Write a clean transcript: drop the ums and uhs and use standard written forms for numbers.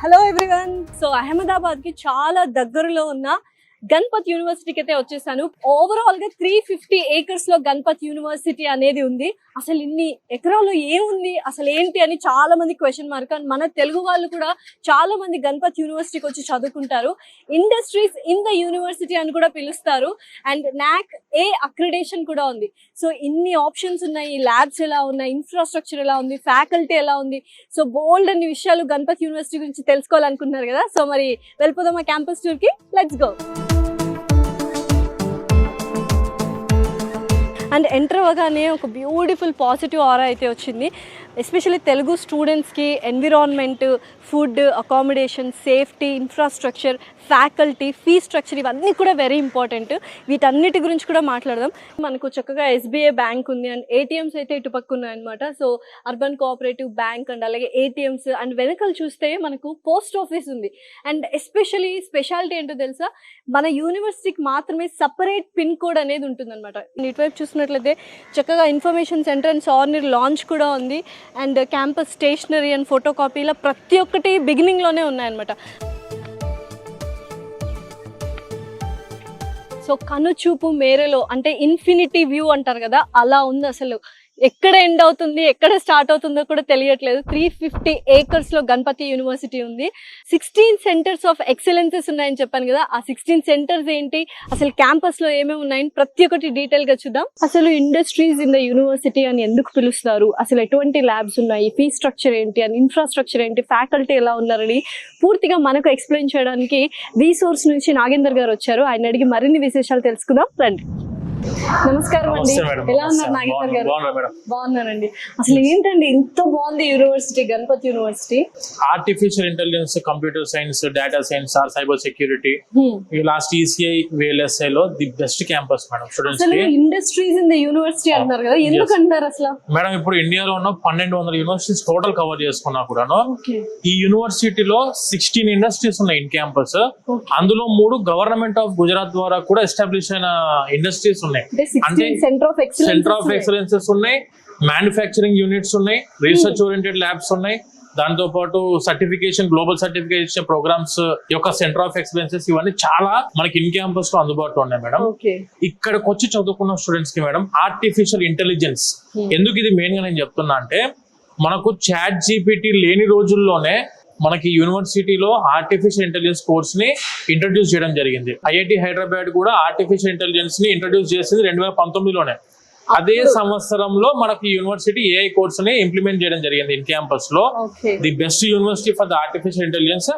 Hello everyone. So Ahmedabad కి చాలా దగ్గరలో ఉన్న గణపత్ యూనివర్సిటీకి అయితే వచ్చేసాను. ఓవరాల్ గా 350 acres లో గణపత్ యూనివర్సిటీ అనేది ఉంది. అసలు ఇన్ని ఎకరాలు ఏముంది, అసలు ఏంటి అని చాలా మంది క్వశ్చన్ మార్క్. అండ్ మన తెలుగు వాళ్ళు కూడా చాలా మంది గణపత్ యూనివర్సిటీకి వచ్చి చదువుకుంటారు. ఇండస్ట్రీస్ ఇన్ ద యూనివర్సిటీ అని కూడా పిలుస్తారు. అండ్ NAAC A అక్రిడేషన్ కూడా ఉంది. సో ఇన్ని ఆప్షన్స్ ఉన్నాయి, ల్యాబ్స్ ఎలా ఉన్నాయి, ఇన్ఫ్రాస్ట్రక్చర్ ఎలా ఉంది, ఫ్యాకల్టీ ఎలా ఉంది. సో బోల్డ్ అన్ని విషయాలు గణపత్ యూనివర్సిటీ గురించి తెలుసుకోవాలనుకుంటున్నారు కదా. సో మరి వెళ్ళిపోదాం ఆ క్యాంపస్ టూర్ కి. Let's go. అండ్ ఎంటర్ అవ్వగానే ఒక బ్యూటిఫుల్ పాజిటివ్ ఆరా అయితే వచ్చింది. ఎస్పెషల్లీ తెలుగు స్టూడెంట్స్కి environment, food, accommodation, safety, infrastructure, faculty, fee structure ఇవన్నీ కూడా వెరీ ఇంపార్టెంట్. వీటన్నిటి గురించి కూడా మాట్లాడదాం. మనకు చక్కగా SBI బ్యాంక్ ఉంది అండ్ ATMs అయితే ఇటు పక్క ఉన్నాయన్నమాట. So urban cooperative bank and అలాగే ATMs అండ్ వెనకాల చూస్తే మనకు పోస్ట్ ఆఫీస్ ఉంది. అండ్ ఎస్పెషల్లీ స్పెషాలిటీ ఏంటో తెలుసా, మన యూనివర్సిటీకి మాత్రమే సపరేట్ పిన్ కోడ్ అనేది ఉంటుందన్నమాట. ఇటువైపు చూసినట్లయితే చక్కగా ఇన్ఫర్మేషన్ సెంటర్ అండ్ సార్నర్ లాంచ్ కూడా ఉంది. And campus stationery and photo కాపీల ప్రతి ఒక్కటి బిగినింగ్లోనే ఉన్నాయన్నమాట. సో కనుచూపు మేరలో అంటే ఇన్ఫినిటీ వ్యూ అంటారు కదా, అలా ఉంది. అసలు ఎక్కడ ఎండ్ అవుతుంది, ఎక్కడ స్టార్ట్ అవుతుందో కూడా తెలియట్లేదు. 350 acres లో గణపతి యూనివర్సిటీ ఉంది. 16 centers ఆఫ్ ఎక్సలెన్సెస్ ఉన్నాయని చెప్పాను కదా. ఆ 16 centers ఏంటి, అసలు క్యాంపస్ లో ఏమేమి ఉన్నాయని ప్రతి ఒక్కటి డీటెయిల్ గా చూద్దాం. అసలు ఇండస్ట్రీస్ ఇన్ ద యూనివర్సిటీ అని ఎందుకు పిలుస్తారు, అసలు ఎటువంటి ల్యాబ్స్ ఉన్నాయి, ఫీ స్ట్రక్చర్ ఏంటి అండ్ ఇన్ఫ్రాస్ట్రక్చర్ ఏంటి, ఫ్యాకల్టీ ఎలా ఉన్నారని పూర్తిగా మనకు ఎక్స్ప్లెయిన్ చేయడానికి రీసోర్స్ నుంచి నాగేందర్ గారు వచ్చారు. ఆయన అడిగి మరిన్ని విశేషాలు తెలుసుకుందాం రండి. నమస్కారం అండి, ఎలా ఉన్నారు నాగేందర్ గారు? బాగున్నానండి. అసలు ఏంటండి ఇంత బాగుంది university, Ganpat university? Artificial intelligence, computer science, data science or cyber security last ECI VLSI లో the best campus madam students కి. ఇండస్ట్రీస్ ఇన్ ద యూనివర్సిటీ అంటారు కదా, ఎందుకు అంటారు అసలు? మేడం ఇప్పుడు ఇండియాలో ఉన్న 1200 యూనివర్సిటీస్ టోటల్ కవర్ చేసుకున్నా కూడాను ఈ యూనివర్సిటీలో 16 ఇండస్ట్రీస్ ఉన్నాయి ఇన్ క్యాంపస్. అందులో 3 గవర్నమెంట్ ఆఫ్ గుజరాత్ ద్వారా కూడా ఎస్టాబ్లిష్ అయిన ఇండస్ట్రీస్ ఉన్నాయి. అంటే సెంటర్ ఆఫ్ ఎక్సలెన్సెస్ ఉన్నాయి, మ్యానుఫ్యాక్చరింగ్ యూనిట్స్ ఉన్నాయి, రీసెర్చ్ ఓరియంటెడ్ ల్యాబ్స్ ఉన్నాయి, దాంతో పాటు సర్టిఫికేషన్, గ్లోబల్ సర్టిఫికేషన్ ప్రోగ్రామ్స్ యొక్క సెంటర్ ఆఫ్ ఎక్సలెన్సెస్ ఇవన్నీ చాలా మనకి ఇన్ క్యాంపస్ లో అందుబాటులో ఉన్నాయి మేడం. ఇక్కడికి వచ్చి చదువుకున్న స్టూడెంట్స్ కి మేడం ఆర్టిఫిషియల్ ఇంటెలిజెన్స్ ఎందుకు ఇది మెయిన్ గా నేను చెప్తున్నా అంటే, మనకు ChatGPT లేని రోజుల్లోనే మనకి యూనివర్సిటీలో ఆర్టిఫిషియల్ ఇంటెలిజెన్స్ కోర్స్ ని ఇంట్రడ్యూస్ చేయడం జరిగింది. IIT హైదరాబాద్ కూడా ఆర్టిఫిషియల్ ఇంటెలిజెన్స్ ని ఇంట్రడ్యూస్ చేసింది 2019లోనే. అదే సంవత్సరంలో మనకి యూనివర్సిటీ AI కోర్స్ ని ఇంప్లిమెంట్ చేయడం జరిగింది ఇన్ క్యాంపస్ లో. The best university for the artificial intelligence